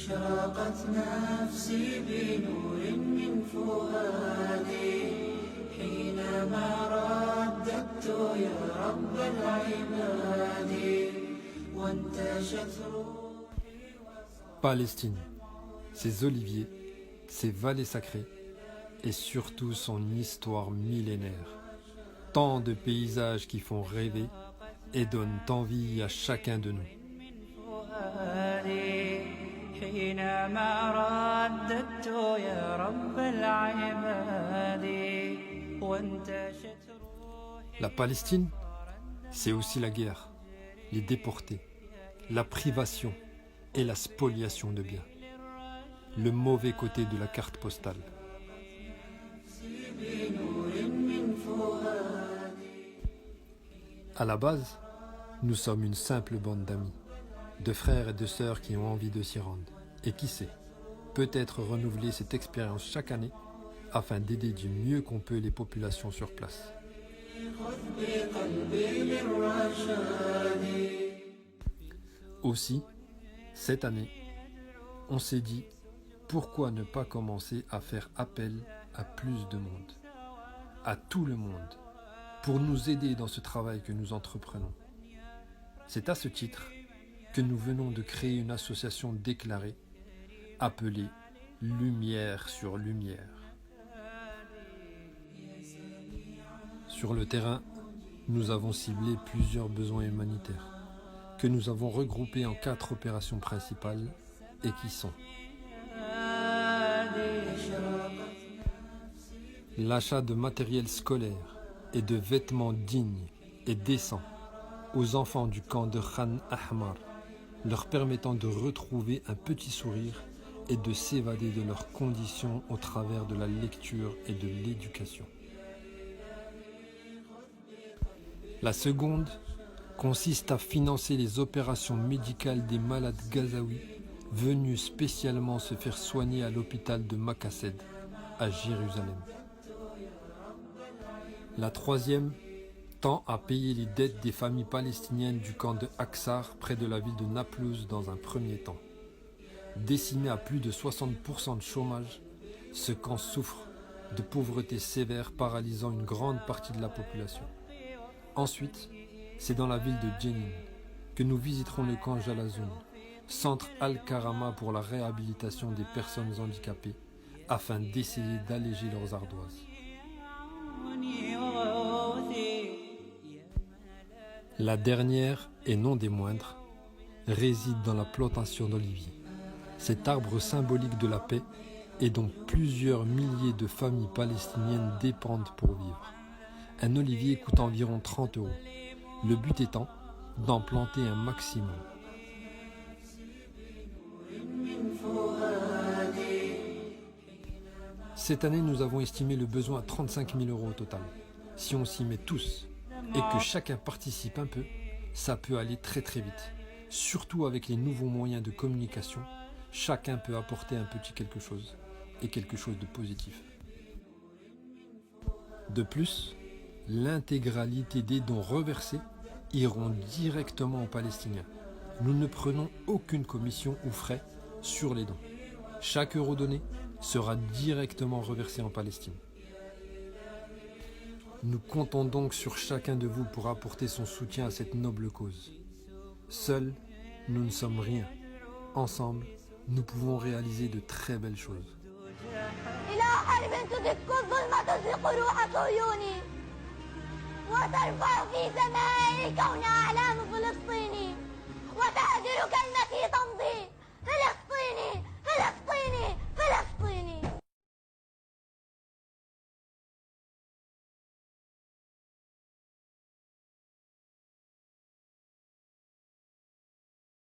أشرقت نفسي بنور من فؤادي حينما رددت يا رب العباد وانتشت روحي. Palestine, ses oliviers, ses vallées sacrées et surtout son histoire millénaire. Tant de paysages qui font rêver et donnent envie à chacun de nous. La Palestine, c'est aussi la guerre, les déportés, la privation et la spoliation de biens. Le mauvais côté de la carte postale. À la base, nous sommes une simple bande d'amis, de frères et de sœurs qui ont envie de s'y rendre. Et qui sait, peut-être renouveler cette expérience chaque année afin d'aider du mieux qu'on peut les populations sur place. Aussi, cette année, on s'est dit, pourquoi ne pas commencer à faire appel à plus de monde, à tout le monde, pour nous aider dans ce travail que nous entreprenons. C'est à ce titre que nous venons de créer une association déclarée, appelée Lumière sur Lumière. Sur le terrain, nous avons ciblé plusieurs besoins humanitaires, que nous avons regroupés en 4 opérations principales et qui sont l'achat de matériel scolaire et de vêtements dignes et décents aux enfants du camp de Khan Ahmar, leur permettant de retrouver un petit sourire et de s'évader de leurs conditions au travers de la lecture et de l'éducation. La seconde consiste à financer les opérations médicales des malades gazaouis venus spécialement se faire soigner à l'hôpital de Maqassed, à Jérusalem. La troisième tend à payer les dettes des familles palestiniennes du camp de Aksar près de la ville de Naplouse dans un premier temps. Décimé à plus de 60% de chômage, ce camp souffre de pauvreté sévère paralysant une grande partie de la population. Ensuite, c'est dans la ville de Jenin que nous visiterons le camp Jalazoun, centre Al-Karama pour la réhabilitation des personnes handicapées, afin d'essayer d'alléger leurs ardoises. La dernière, et non des moindres, réside dans la plantation d'oliviers, cet arbre symbolique de la paix et dont plusieurs milliers de familles palestiniennes dépendent pour vivre. Un olivier coûte environ 30 €, le but étant d'en planter un maximum. Cette année, nous avons estimé le besoin à 35 000 € au total. Si on s'y met tous et que chacun participe un peu, ça peut aller très très vite. Surtout avec les nouveaux moyens de communication, chacun peut apporter un petit quelque chose et quelque chose de positif. De plus, l'intégralité des dons reversés iront directement aux Palestiniens. Nous ne prenons aucune commission ou frais sur les dons. Chaque euro donné sera directement reversé en Palestine. Nous comptons donc sur chacun de vous pour apporter son soutien à cette noble cause. Seuls, nous ne sommes rien. Ensemble, nous pouvons réaliser de très belles choses. وترفع في سماء الكون أعلام فلسطيني وتهدم